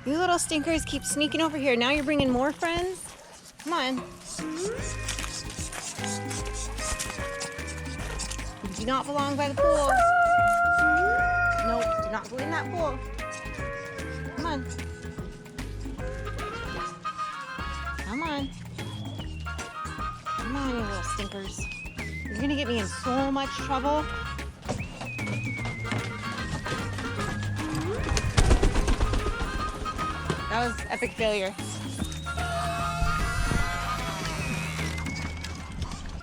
You little stinkers keep sneaking over here. Now you're bringing more friends? Come on. You do not belong by the pool. Nope, do not go in that pool. Come on. Come on. Come on, you little stinkers. You're gonna get me in so much trouble. That was epic failure.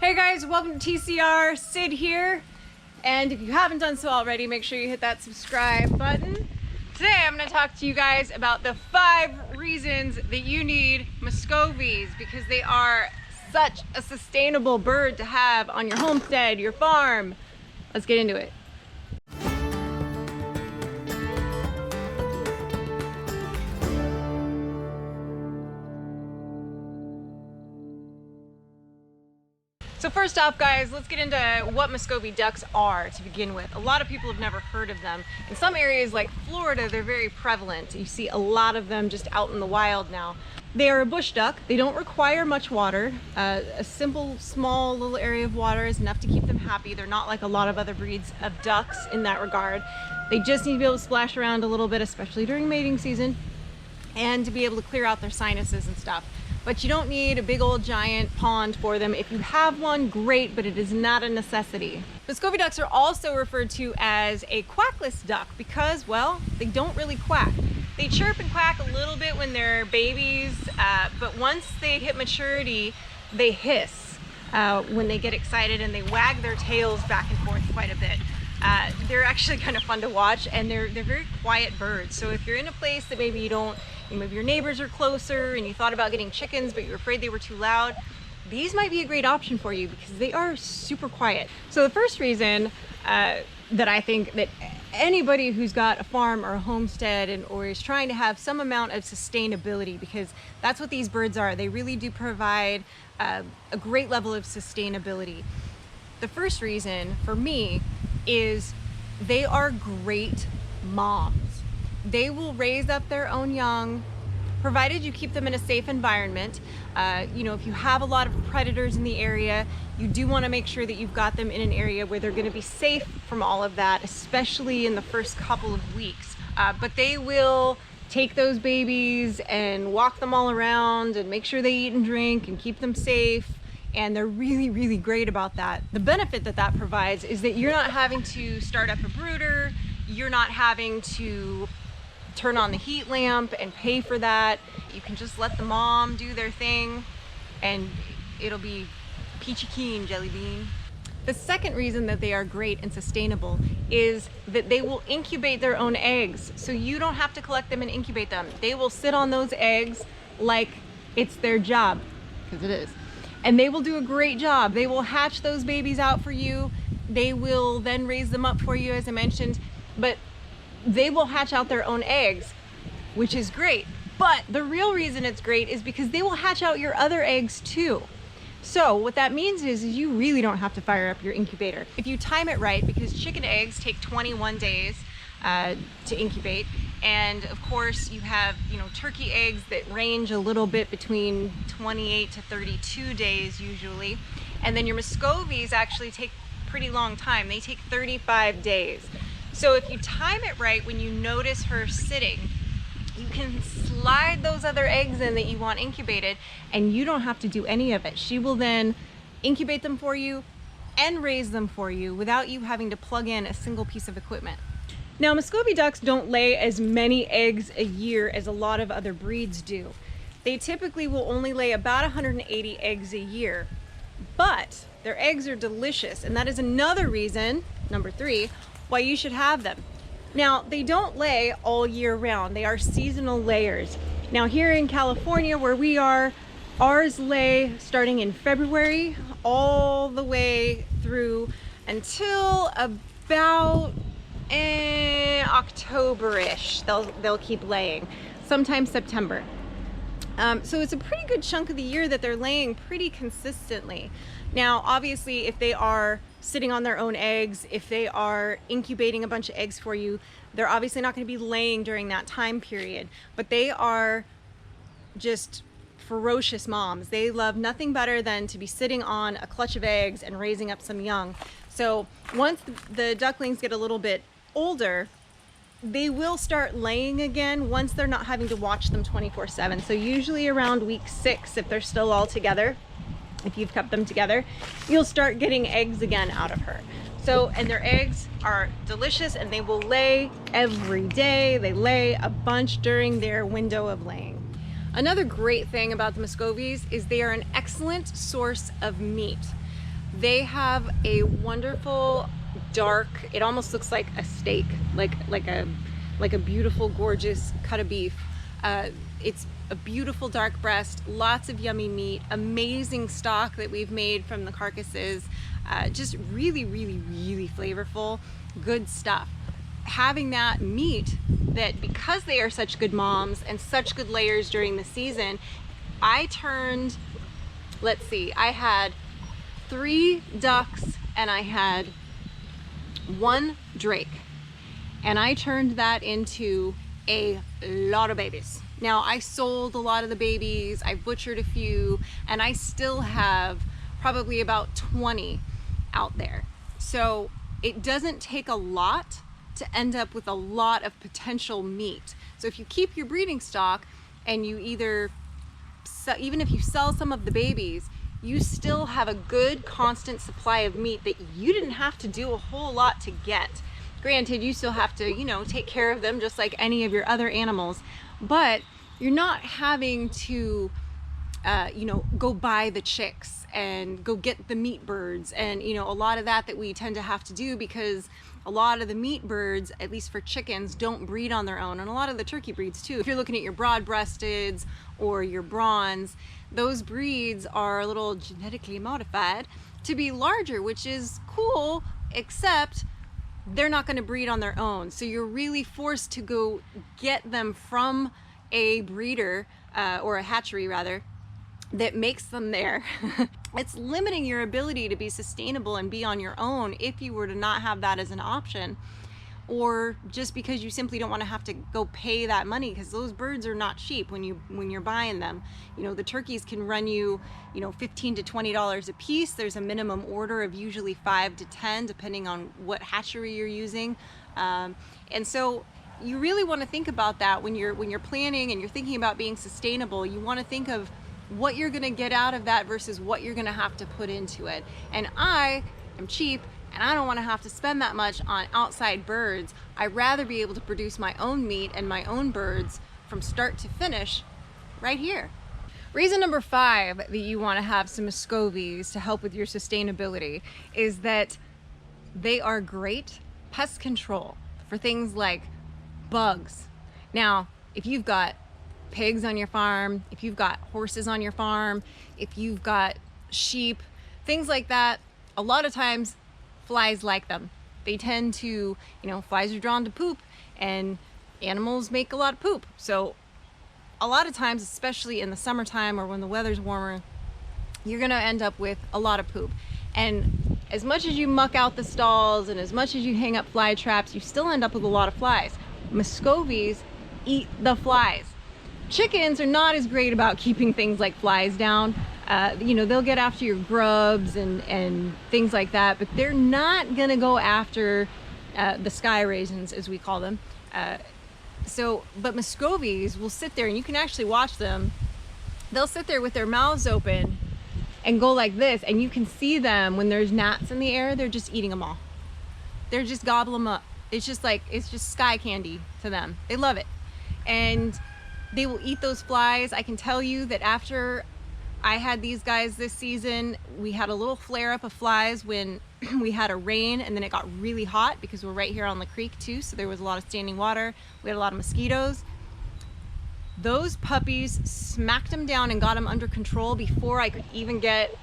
Hey guys, welcome to TCR. Sid here. And if you haven't done so already, make sure you hit that subscribe button. Today I'm going to talk to you guys about the 5 reasons that you need Muscovies, because they are such a sustainable bird to have on your homestead, your farm. Let's get into it. So first off, guys, let's get into what Muscovy ducks are to begin with. A lot of people have never heard of them. In some areas like Florida, they're very prevalent. You see a lot of them just out in the wild now. They are a bush duck. They don't require much water. A simple, small little area of water is enough to keep them happy. They're not like a lot of other breeds of ducks in that regard. They just need to be able to splash around a little bit, especially during mating season, and to be able to clear out their sinuses and stuff. But you don't need a big old giant pond for them. If you have one, great, but it is not a necessity. Muscovy ducks are also referred to as a quackless duck because, well, they don't really quack. They chirp and quack a little bit when they're babies, but once they hit maturity, they hiss when they get excited, and they wag their tails back and forth quite a bit. They're actually kind of fun to watch, and they're very quiet birds. So if you're in a place that maybe maybe your neighbors are closer and you thought about getting chickens but you're afraid they were too loud, these might be a great option for you because they are super quiet. So the first reason that I think that anybody who's got a farm or a homestead or is trying to have some amount of sustainability, because that's what these birds are. They really do provide a great level of sustainability. The first reason for me is they are great moms. They will raise up their own young, provided you keep them in a safe environment. If you have a lot of predators in the area, you do want to make sure that you've got them in an area where they're going to be safe from all of that, especially in the first couple of weeks. But they will take those babies and walk them all around and make sure they eat and drink and keep them safe. And they're really, really great about that. The benefit that that provides is that you're not having to start up a brooder. You're not having to turn on the heat lamp and pay for that. You can just let the mom do their thing and it'll be peachy keen, jelly bean. The second reason that they are great and sustainable is that they will incubate their own eggs. So you don't have to collect them and incubate them. They will sit on those eggs like it's their job, because it is. And they will do a great job. They will hatch those babies out for you. They will then raise them up for you, as I mentioned, but they will hatch out their own eggs, which is great. But the real reason it's great is because they will hatch out your other eggs too. So what that means is you really don't have to fire up your incubator. If you time it right, because chicken eggs take 21 days to incubate. And of course you have, turkey eggs that range a little bit between 28 to 32 days usually. And then your Muscovies actually take a pretty long time. They take 35 days. So if you time it right, when you notice her sitting, you can slide those other eggs in that you want incubated, and you don't have to do any of it. She will then incubate them for you and raise them for you without you having to plug in a single piece of equipment. Now, Muscovy ducks don't lay as many eggs a year as a lot of other breeds do. They typically will only lay about 180 eggs a year, but their eggs are delicious, and that is another reason, number 3, why you should have them. Now, they don't lay all year round. They are seasonal layers. Now, here in California where we are, ours lay starting in February all the way through until about October-ish. They'll keep laying, sometimes September. So it's a pretty good chunk of the year that they're laying pretty consistently. Now, obviously, if they are sitting on their own eggs, if they are incubating a bunch of eggs for you, they're obviously not going to be laying during that time period, but they are just ferocious moms. They love nothing better than to be sitting on a clutch of eggs and raising up some young. So once the ducklings get a little bit older, they will start laying again once they're not having to watch them 24/7. So usually around week 6, if they're still all together, if you've kept them together, you'll start getting eggs again out of her. So, and their eggs are delicious and they will lay every day. They lay a bunch during their window of laying. Another great thing about the Muscovies is they are an excellent source of meat. They have a wonderful dark, it almost looks like a steak, like a beautiful, gorgeous cut of beef. It's a beautiful dark breast, lots of yummy meat, amazing stock that we've made from the carcasses, just really, really, really flavorful, good stuff. Having that meat, that because they are such good moms and such good layers during the season, I turned, let's see, I had 3 ducks and I had 1 drake, and I turned that into a lot of babies. Now, I sold a lot of the babies, I butchered a few, and I still have probably about 20 out there. So it doesn't take a lot to end up with a lot of potential meat. So if you keep your breeding stock and you even if you sell some of the babies, you still have a good constant supply of meat that you didn't have to do a whole lot to get. Granted, you still have to, you know, take care of them just like any of your other animals, but you're not having to, you know, go buy the chicks and go get the meat birds and, you know, a lot of that we tend to have to do because a lot of the meat birds, at least for chickens, don't breed on their own, and a lot of the turkey breeds too. If you're looking at your broad-breasteds or your bronze, those breeds are a little genetically modified to be larger, which is cool, except they're not going to breed on their own. So you're really forced to go get them from a breeder or a hatchery rather that makes them there. It's limiting your ability to be sustainable and be on your own if you were to not have that as an option, or just because you simply don't want to have to go pay that money, because those birds are not cheap when you're buying them. You know, the turkeys can run you, you know, $15 to $20 a piece. There's a minimum order of usually 5 to 10 depending on what hatchery you're using, and so you really want to think about that when you're planning and you're thinking about being sustainable. You want to think of what you're going to get out of that versus what you're going to have to put into it. And I am cheap and I don't want to have to spend that much on outside birds. I'd rather be able to produce my own meat and my own birds from start to finish right here. Reason number 5 that you want to have some Muscovies to help with your sustainability is that they are great pest control for things like bugs. Now, if you've got pigs on your farm, if you've got horses on your farm, if you've got sheep, things like that, a lot of times flies like them. They tend to, you know, flies are drawn to poop and animals make a lot of poop. So a lot of times, especially in the summertime or when the weather's warmer, you're gonna end up with a lot of poop. And as much as you muck out the stalls and as much as you hang up fly traps, you still end up with a lot of flies. Muscovies eat the flies. Chickens are not as great about keeping things like flies down. You know, they'll get after your grubs and things like that, but they're not gonna go after the sky raisins, as we call them. But Muscovies will sit there, and you can actually watch them. They'll sit there with their mouths open and go like this, and you can see them when there's gnats in the air. They're just eating them all. They're just gobbling them up. It's just sky candy to them. They love it. And they will eat those flies. I can tell you that after I had these guys this season, we had a little flare up of flies when we had a rain, and then it got really hot because we're right here on the creek too, so there was a lot of standing water. We had a lot of mosquitoes. Those puppies smacked them down and got them under control before I could even get,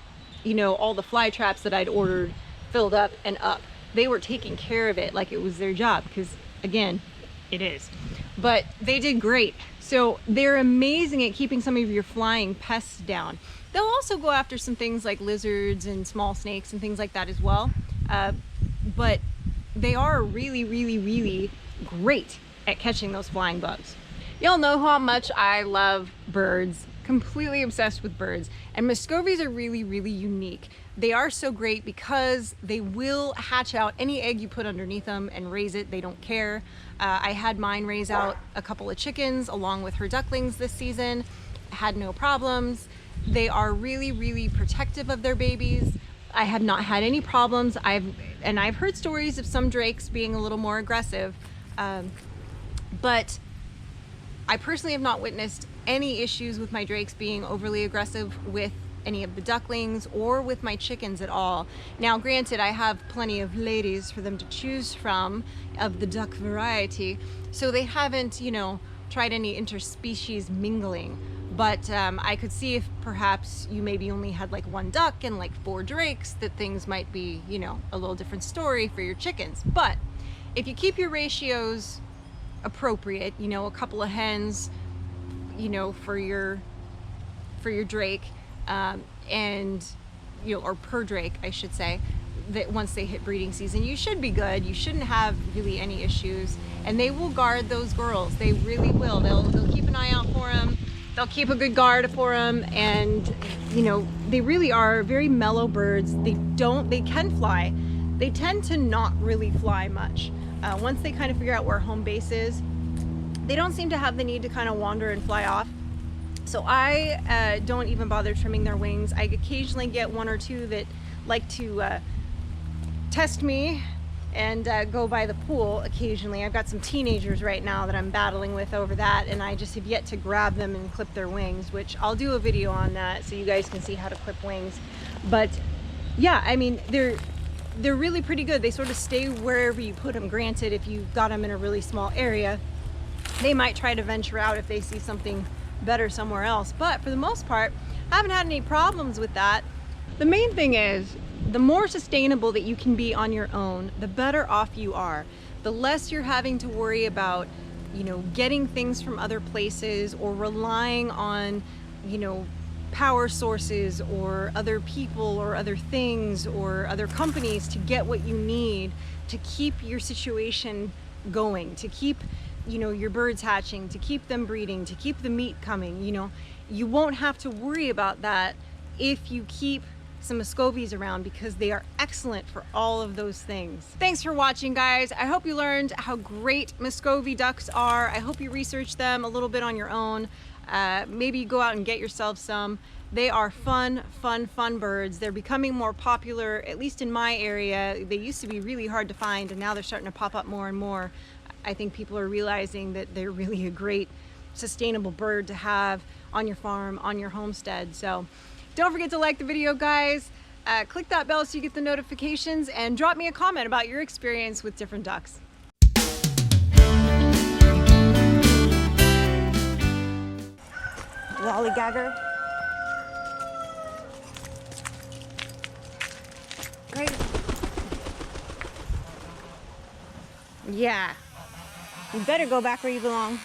you know, all the fly traps that I'd ordered filled up and up. They were taking care of it like it was their job, because again, it is. But they did great. So they're amazing at keeping some of your flying pests down. They'll also go after some things like lizards and small snakes and things like that as well. but they are really, really, really great at catching those flying bugs. Y'all know how much I love birds, completely obsessed with birds, and Muscovies are really, really unique. They are so great because they will hatch out any egg you put underneath them and raise it. They don't care. I had mine raise out a couple of chickens along with her ducklings this season. Had no problems. They are really, really protective of their babies. I have not had any problems. I've heard stories of some drakes being a little more aggressive, but I personally have not witnessed any issues with my drakes being overly aggressive with any of the ducklings or with my chickens at all. Now granted, I have plenty of ladies for them to choose from of the duck variety, so they haven't, you know, tried any interspecies mingling. But I could see if perhaps you maybe only had like one duck and like 4 drakes, that things might be, you know, a little different story for your chickens. But if you keep your ratios appropriate, you know, a couple of hens, you know, for your drake, and, you know, or per drake, I should say, that once they hit breeding season, you should be good. You shouldn't have really any issues, and they will guard those girls. They really will. They'll keep an eye out for them. They'll keep a good guard for them, and, you know, they really are very mellow birds. They can fly. They tend to not really fly much. Once they kind of figure out where home base is, they don't seem to have the need to kind of wander and fly off. So I don't even bother trimming their wings. I occasionally get 1 or 2 that like to test me and go by the pool occasionally. I've got some teenagers right now that I'm battling with over that, and I just have yet to grab them and clip their wings, which I'll do a video on that so you guys can see how to clip wings. But yeah, I mean, they're really pretty good. They sort of stay wherever you put them. Granted, if you've got them in a really small area, they might try to venture out if they see something better somewhere else. But for the most part, I haven't had any problems with that. The main thing is, the more sustainable that you can be on your own, the better off you are. The less you're having to worry about, you know, getting things from other places or relying on, you know, power sources or other people or other things or other companies to get what you need to keep your situation going, to keep, you know, your birds hatching, to keep them breeding, to keep the meat coming. You know, you won't have to worry about that if you keep some Muscovies around, because they are excellent for all of those things. Thanks for watching, guys. I hope you learned how great Muscovy ducks are. I hope you research them a little bit on your own. Maybe you go out and get yourself some. They are fun birds. They're becoming more popular, at least in my area. They used to be really hard to find, and now they're starting to pop up more and more. I think people are realizing that they're really a great sustainable bird to have on your farm, on your homestead. So don't forget to like the video, guys. Click that bell so you get the notifications, and drop me a comment about your experience with different ducks. Lollygagger. Right. Yeah. You better go back where you belong.